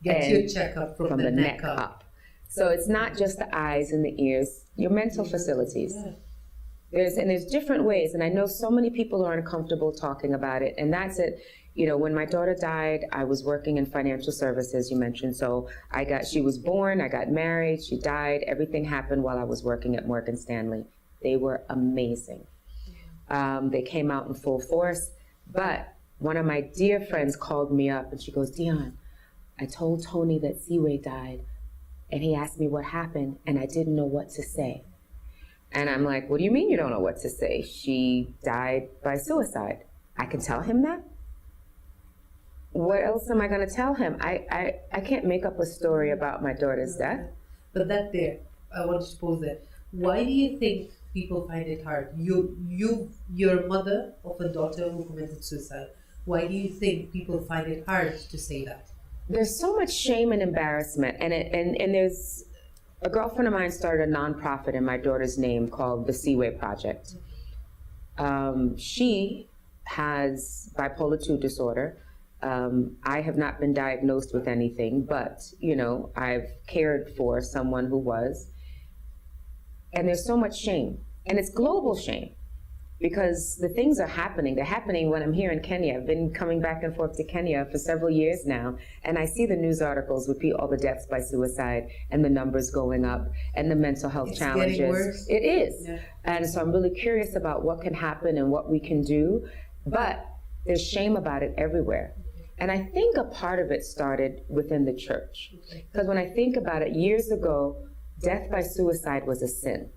Get your checkup from the neck up. So it's not just the eyes and the ears, your mental facilities. There's different ways, and I know so many people are uncomfortable talking about it, and that's it. You know, when my daughter died, I was working in financial services, you mentioned, so she was born, I got married, she died, everything happened while I was working at Morgan Stanley. They were amazing. They came out in full force, but one of my dear friends called me up and she goes, Dionne, I told Tony that Seaway died, and he asked me what happened, and I didn't know what to say. And I'm like, what do you mean you don't know what to say? She died by suicide. I can tell him that? What else am I going to tell him? I can't make up a story about my daughter's death. But I want to pose that. Why do you think people find it hard? You're a mother of a daughter who committed suicide. Why do you think people find it hard to say that? There's so much shame and embarrassment, and there's a girlfriend of mine started a nonprofit in my daughter's name called the Seaway Project. She has bipolar 2 disorder. I have not been diagnosed with anything, but you know, I've cared for someone who was. And there's so much shame, and it's global shame, because the things are happening. They're happening when I'm here in Kenya. I've been coming back and forth to Kenya for several years now, and I see the news articles repeat all the deaths by suicide and the numbers going up and the mental health challenges. Getting worse. It is. Yeah. And so I'm really curious about what can happen and what we can do, but there's shame about it everywhere. And I think a part of it started within the church. Because when I think about it, years ago, death by suicide was a sin.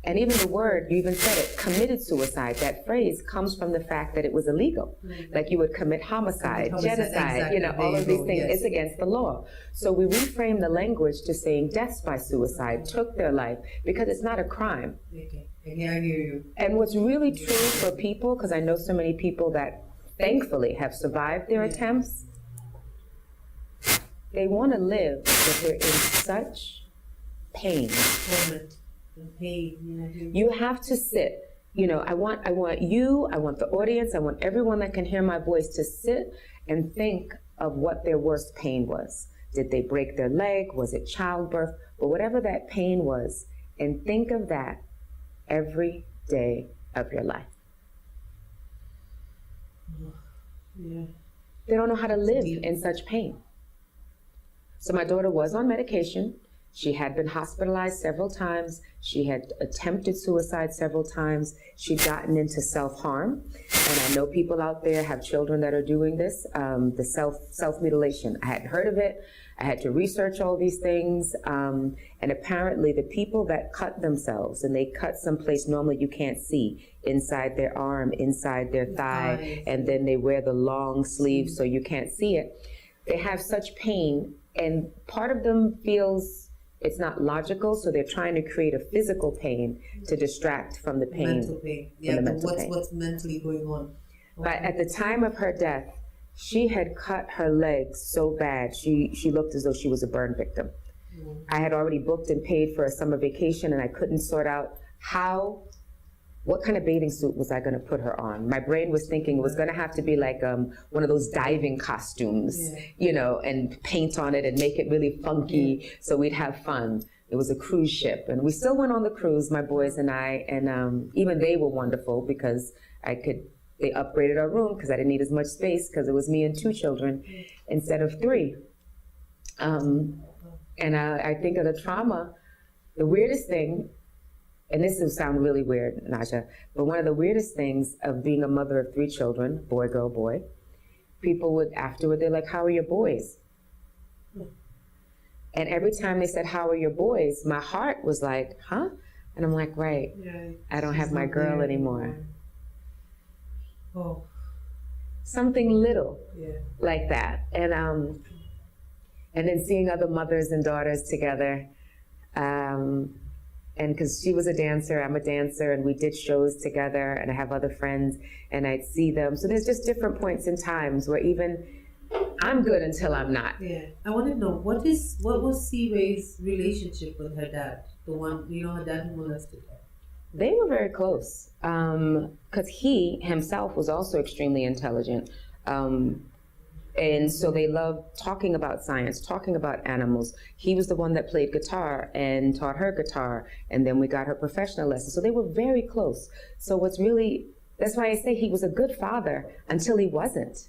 And even the word, you even said it, committed suicide, that phrase comes from the fact that it was illegal. Like you would commit homicide, genocide, exactly. You know, all of these things. Yes. It's against the law. So we reframed the language to saying deaths by suicide, took their life, because it's not a crime. Okay. Yeah, I hear you. And what's really true for people, because I know so many people that thankfully have survived their attempts, they want to live, but they're in such pain. You have to sit. You know, I want you, I want the audience, I want everyone that can hear my voice to sit and think of what their worst pain was. Did they break their leg? Was it childbirth? But whatever that pain was, and think of that every day of your life. Yeah. They don't know how to live in such pain. So my daughter was on medication. She had been hospitalized several times. She had attempted suicide several times. She'd gotten into self-harm. And I know people out there have children that are doing this, the self-mutilation. I hadn't heard of it. I had to research all these things. And apparently the people that cut themselves, and they cut someplace normally you can't see, inside their arm, inside their thigh, and then they wear the long sleeves so you can't see it. They have such pain, and part of them feels it's not logical, so they're trying to create a physical pain to distract from the pain. Mental pain. Yeah, what's mentally going on. Okay. But at the time of her death, she had cut her legs so bad, she looked as though she was a burn victim. I had already booked and paid for a summer vacation, and I couldn't sort out what kind of bathing suit was I going to put her on. My brain was thinking it was going to have to be like one of those diving costumes, you know, and paint on it and make it really funky so we'd have fun. It was a cruise ship, and we still went on the cruise, my boys and I, and even they were wonderful because they upgraded our room because I didn't need as much space because it was me and 2 children instead of 3. And I think of the trauma, the weirdest thing, and this will sound really weird, Najda, but one of the weirdest things of being a mother of 3 children, boy, girl, boy, people would afterward, they're like, how are your boys? And every time they said, how are your boys? My heart was like, huh? And I'm like, right, I don't have my girl anymore. Oh. Something little like that. And then seeing other mothers and daughters together, and because she was a dancer, I'm a dancer, and we did shows together, and I have other friends, and I'd see them. So there's just different points in times where even I'm good until I'm not. Yeah, I want to know, what was Seaway's relationship with her dad? The one, you know, her dad who molested her. They were very close, because he himself was also extremely intelligent. And so they loved talking about science, talking about animals. He was the one that played guitar and taught her guitar, and then we got her professional lessons. So they were very close. So that's why I say he was a good father until he wasn't.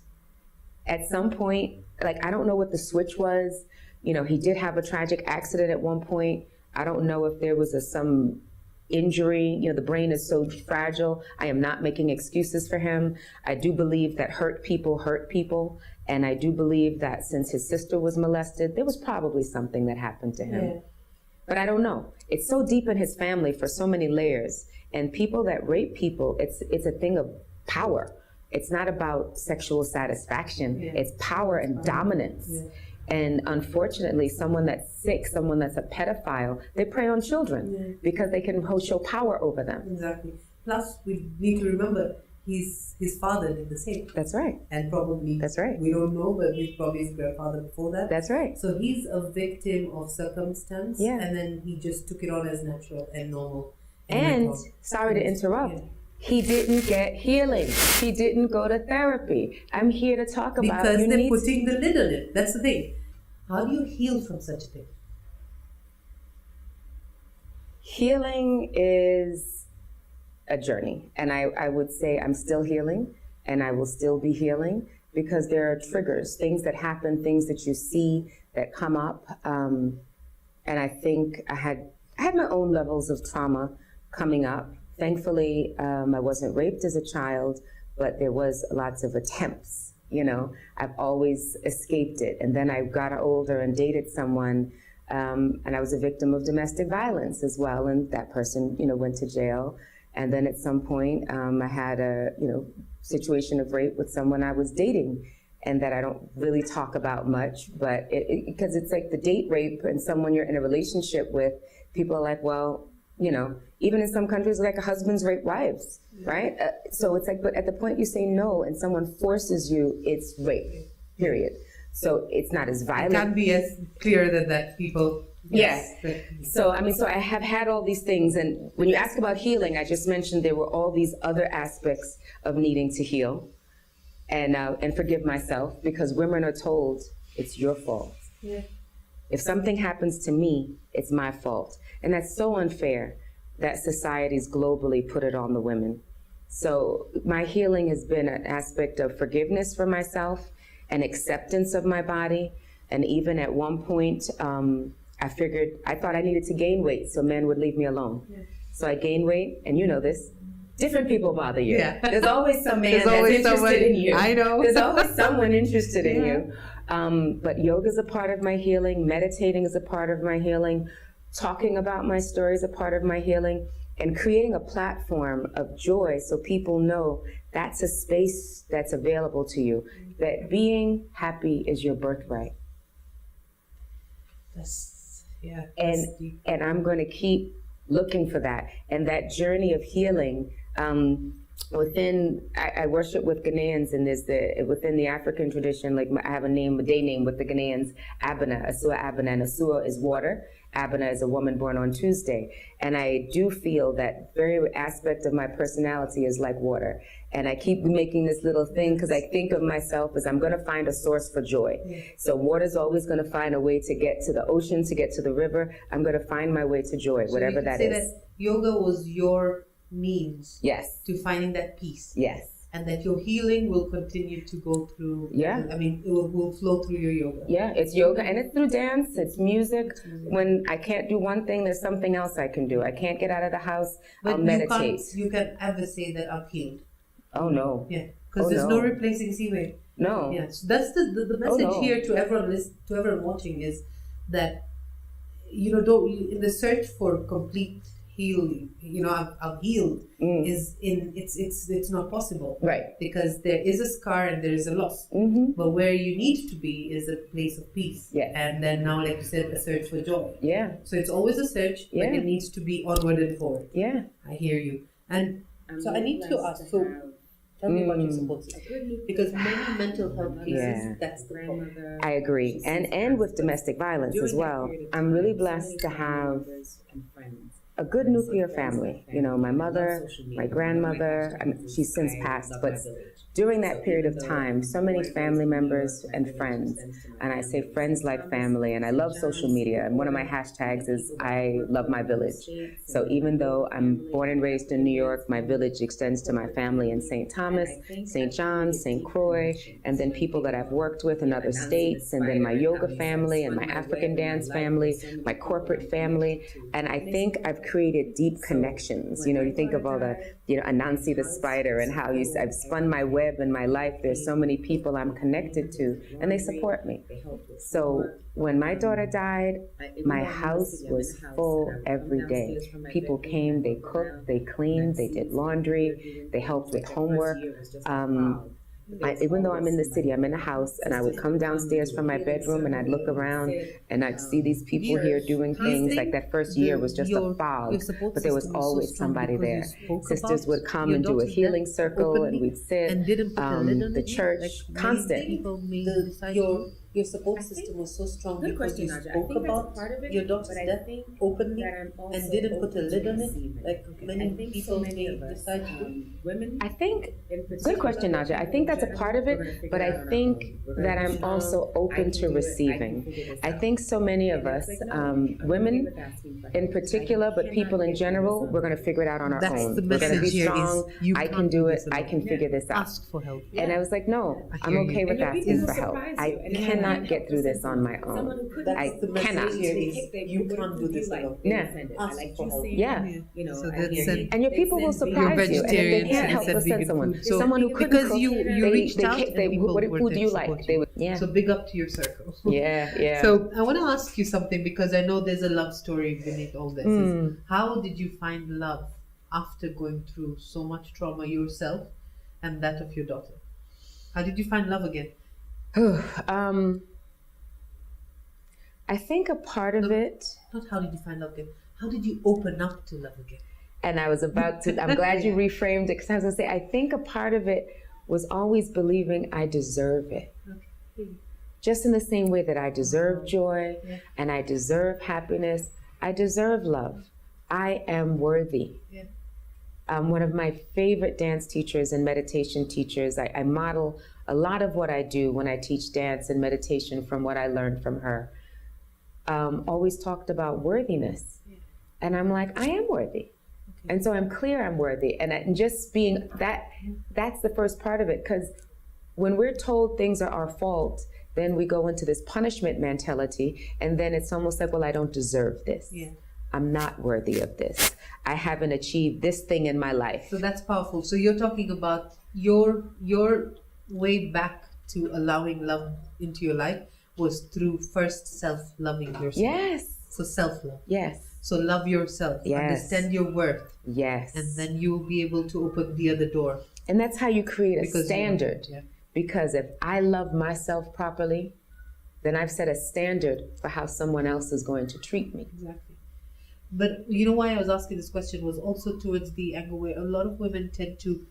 At some point, like, I don't know what the switch was. You know, he did have a tragic accident at one point. I don't know if there was some injury. You know, the brain is so fragile. I am not making excuses for him. I do believe that hurt people. And I do believe that since his sister was molested, there was probably something that happened to him. Yeah. But I don't know. It's so deep in his family for so many layers. And people that rape people, it's a thing of power. It's not about sexual satisfaction. Yeah. It's power and dominance. Yeah. And unfortunately, someone that's sick, someone that's a pedophile, they prey on children because they can show power over them. Exactly. Plus, we need to remember his father did the same. That's right. And probably, that's right. We don't know, but he's probably his grandfather before that. That's right. So he's a victim of circumstance, and then he just took it on as natural and normal. And sorry to interrupt. He didn't get healing. He didn't go to therapy. I'm here to talk about because they're putting the lid on it. That's the thing. How do you heal from such a thing? Healing is a journey. And I would say I'm still healing, and I will still be healing, because there are triggers, things that happen, things that you see that come up. And I think I had my own levels of trauma coming up. Thankfully, I wasn't raped as a child, but there was lots of attempts, you know. I've always escaped it. And then I got older and dated someone, and I was a victim of domestic violence as well. And that person, you know, went to jail. And then at some point, I had a, situation of rape with someone I was dating, and that I don't really talk about much, but because it's like the date rape and someone you're in a relationship with, people are like, well, even in some countries, like husbands rape wives, right? So it's like, but at the point you say no and someone forces you, it's rape, period. So it's not as violent. It can't be as clear that people... Yes. So I have had all these things, and when you ask about healing, I just mentioned there were all these other aspects of needing to heal and forgive myself, because women are told it's your fault. Yeah. If something happens to me, it's my fault. And that's so unfair that societies globally put it on the women. So my healing has been an aspect of forgiveness for myself and acceptance of my body. And even at one point, I thought I needed to gain weight so men would leave me alone. Yeah. So I gained weight, and you know this, different people bother you. Yeah. There's always some man that's interested in you. I know. There's always someone interested in you. But yoga is a part of my healing. Meditating is a part of my healing. Talking about my story is a part of my healing. And creating a platform of joy so people know that's a space that's available to you. That being happy is your birthright. And I'm going to keep looking for that. And that journey of healing, I worship with Ghanaians, and within the African tradition, like I have a day name with the Ghanaians, Abena, Asua Abena, and Asua is water. Abena is a woman born on Tuesday. And I do feel that very aspect of my personality is like water. And I keep making this little thing because I think of myself as I'm going to find a source for joy. Yeah. So water's always going to find a way to get to the ocean, to get to the river. I'm going to find my way to joy, so whatever that is. So you say that yoga was your means to finding that peace. Yes. And that your healing will continue to go through. Yeah. It will flow through your yoga. Yeah, it's yoga, and it's through dance, it's music. When I can't do one thing, there's something else I can do. I can't get out of the house, I'll meditate. You can't ever say that I'm healed. Oh, no. Yeah, because there's no replacing seaweed. No. Yeah, so that's the message here to everyone watching is that, in the search for complete healing, I'm healed, it's not possible. Right. Because there is a scar and there is a loss. Mm-hmm. But where you need to be is a place of peace. Yes. And then now, like you said, a search for joy. Yeah. So it's always a search, but it needs to be onward and forward. Yeah. I hear you. And so I need to ask, tell me about your support system. Because many mental health cases, that's the problem. I agree. And with domestic violence as well. I'm really blessed to have a good nuclear family. You know, my mother, my grandmother, I mean, she's since passed, but during that period of time, so many family members and friends, and I say friends like family, and I love social media, and one of my hashtags is I love my village. So even though I'm born and raised in New York, my village extends to my family in St. Thomas, St. John's, St. Croix, and then people that I've worked with in other states, and then my yoga family and my African dance family, my corporate family, and I think I've created deep connections. You know, you think of all the, you know, Anansi the spider and how I've spun my web in my life. There's so many people I'm connected to, and they support me. So when my daughter died, my house was full every day. People came, they cooked, they cleaned, they did laundry, they helped with homework. Even though I'm in the city, I'm in a house, and I would come downstairs from my bedroom and I'd look around and I'd see these people here doing things. Like that first year was just a fog, but there was always somebody there. Sisters would come and do a healing circle, and we'd sit. The church, constant. Your support system was so strong because you spoke about your daughter's death openly and didn't put a lid on it, like many people may decide to do. I think, good question, Najda. I think that's a part of it, but I think that I'm also open to receiving. I think so many of us, women in particular, but people in general, we're going to figure it out on our own. We're going to be strong. I can do it. I can figure this out. Ask for help. And I was like, no, I'm okay with asking for help. I cannot get through this on my own. I cannot. You can't do this alone. Yeah. Ask for help. Yeah. So that's and your people will surprise you. And if they can't help, they'll send someone. So someone who couldn't because cook, you reached out, what food do you like? They would, yeah. So big up to your circle. Yeah. So I want to ask you something, because I know there's a love story beneath all this. How did you find love after going through so much trauma yourself and that of your daughter? How did you find love again? I think a part of it... Not how did you find love again. How did you open up to love again? And I was about to... I'm glad you reframed it, because I was going to say, I think a part of it was always believing I deserve it. Okay. Just in the same way that I deserve joy and I deserve happiness, I deserve love. I am worthy. Yeah. One of my favorite dance teachers and meditation teachers, I model a lot of what I do when I teach dance and meditation from what I learned from her. Always talked about worthiness. Yeah. And I'm like, I am worthy. Okay. And so I'm clear I'm worthy. And just being that's the first part of it. Because when we're told things are our fault, then we go into this punishment mentality. And then it's almost like, well, I don't deserve this. Yeah. I'm not worthy of this. I haven't achieved this thing in my life. So that's powerful. So you're talking about your way back to allowing love into your life was through first self-loving yourself. Yes. So self-love. Yes. So love yourself. Yes. Understand your worth. Yes. And then you'll be able to open the other door. And that's how you create a standard. Because if I love myself properly, then I've set a standard for how someone else is going to treat me. Exactly. But you know why I was asking this question was also towards the angle where a lot of women tend to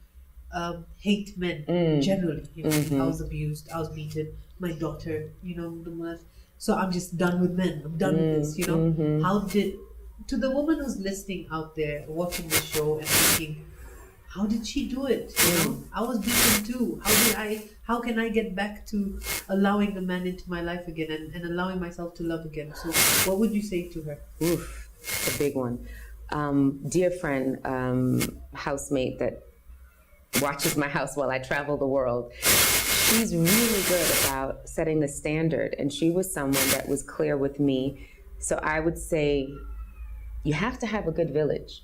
hate men generally. You know, I was abused, I was beaten, my daughter, you know, so I'm just done with men. I'm done with this, you know. How did, to the woman who's listening out there, watching the show and thinking, how did she do it? You know, I was beaten too. How can I get back to allowing a man into my life again and allowing myself to love again? So what would you say to her? Oof, a big one. Dear friend, housemate that watches my house while I travel the world. She's really good about setting the standard, and she was someone that was clear with me. So I would say you have to have a good village.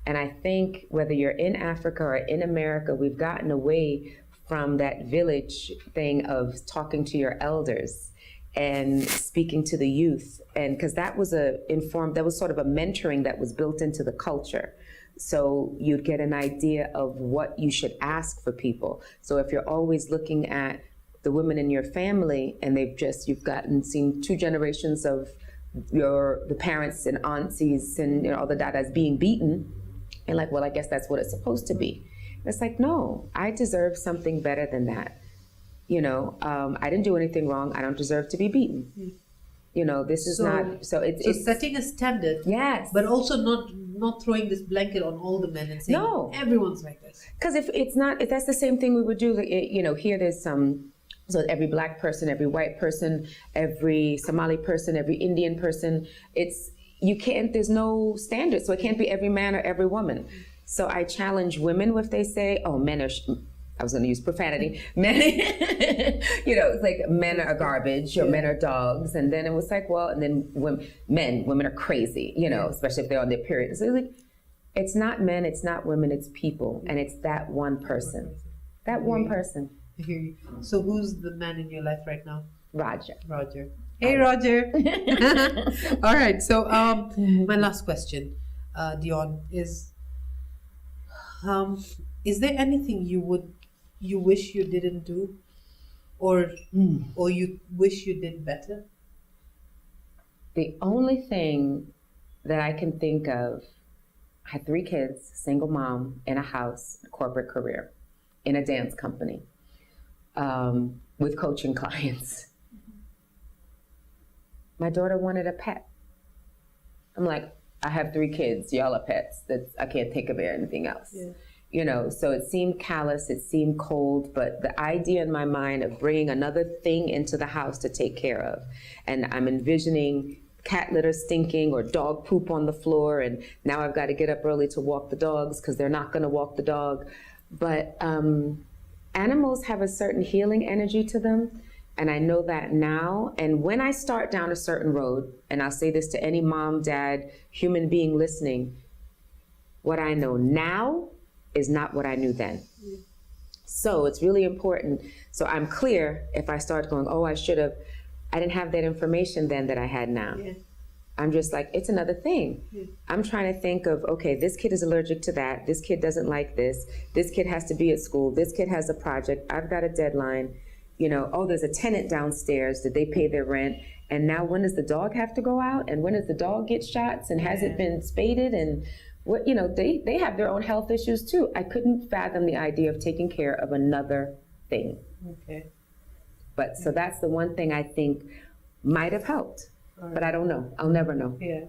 And I think whether you're in Africa or in America, we've gotten away from that village thing of talking to your elders and speaking to the youth. And because that was that was sort of a mentoring that was built into the culture. So you'd get an idea of what you should ask for people. So if you're always looking at the women in your family and you've seen 2 generations of the parents and aunties and all the dadas being beaten, and like, well, I guess that's what it's supposed to be. It's like, no, I deserve something better than that. You know, I didn't do anything wrong. I don't deserve to be beaten. You know, this is not, so it's setting a standard. Yes. But also not not throwing this blanket on all the men and saying No. everyone's like this. Because if that's the same thing we would do, here there's so every black person, every white person, every Somali person, every Indian person, there's no standard. So it can't be every man or every woman. So I challenge women if they say, oh, men are, I was going to use profanity, men, it's like men are garbage or men are dogs. And then it was like, well, and then women are crazy, especially if they're on their period. So it's like, it's not men, it's not women, it's people. And it's that one person. That one person. I hear you. So who's the man in your life right now? Roger. Hey, Roger. All right. So my last question, Dionne, is there anything you wish you didn't do, or you wish you did better? The only thing that I can think of, I had 3 kids, single mom, in a house, a corporate career, in a dance company, with coaching clients. My daughter wanted a pet. I'm like, I have 3 kids, y'all are pets. I can't think of anything else. Yeah. So it seemed callous, it seemed cold, but the idea in my mind of bringing another thing into the house to take care of, and I'm envisioning cat litter stinking or dog poop on the floor, and now I've got to get up early to walk the dogs because they're not going to walk the dog. But animals have a certain healing energy to them, and I know that now. And when I start down a certain road, and I'll say this to any mom, dad, human being listening, what I know now is not what I knew then. Yeah. So it's really important. So I'm clear if I start going, oh, I didn't have that information then that I had now. Yeah. I'm just like, it's another thing. Yeah. I'm trying to think of, okay, this kid is allergic to that. This kid doesn't like this. This kid has to be at school. This kid has a project. I've got a deadline. Oh, there's a tenant downstairs. Did they pay their rent? And now when does the dog have to go out? And when does the dog get shots? And has it been spaded? And what, they have their own health issues too. I couldn't fathom the idea of taking care of another thing. Okay. But so that's the one thing I think might have helped. Right. But I don't know. I'll never know. Yeah.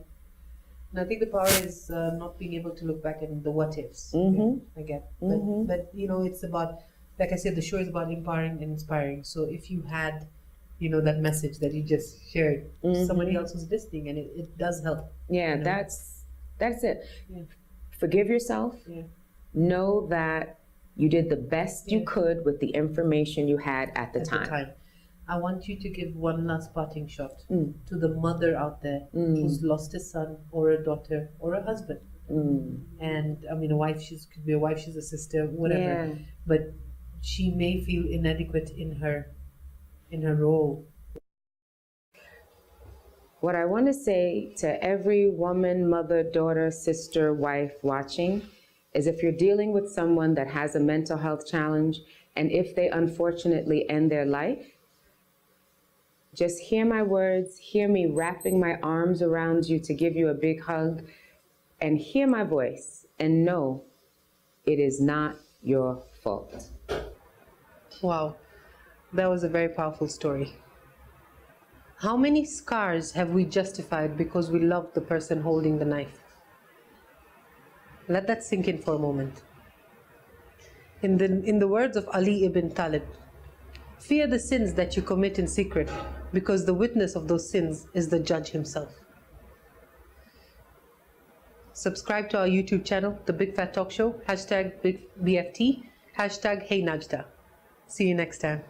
And I think the power is not being able to look back at the what ifs. Mm-hmm. I get. Mm-hmm. But it's about, like I said, the show is about empowering and inspiring. So if you had, that message that you just shared, somebody else was listening, and it does help. Yeah, that's it. Yeah. Forgive yourself. Yeah. Know that you did the best you could with the information you had at the time. I want you to give one last parting shot to the mother out there who's lost a son or a daughter or a husband. And I mean, a wife, could be a wife, she's a sister, whatever. Yeah. But she may feel inadequate in her role. What I want to say to every woman, mother, daughter, sister, wife watching is, if you're dealing with someone that has a mental health challenge, and if they unfortunately end their life, just hear my words, hear me wrapping my arms around you to give you a big hug, and hear my voice and know it is not your fault. Wow, that was a very powerful story. How many scars have we justified because we loved the person holding the knife? Let that sink in for a moment. In the words of Ali ibn Talib, fear the sins that you commit in secret, because the witness of those sins is the judge himself. Subscribe to our YouTube channel, The Big Fat Talk Show, #BFT, #Hey Najda. See you next time.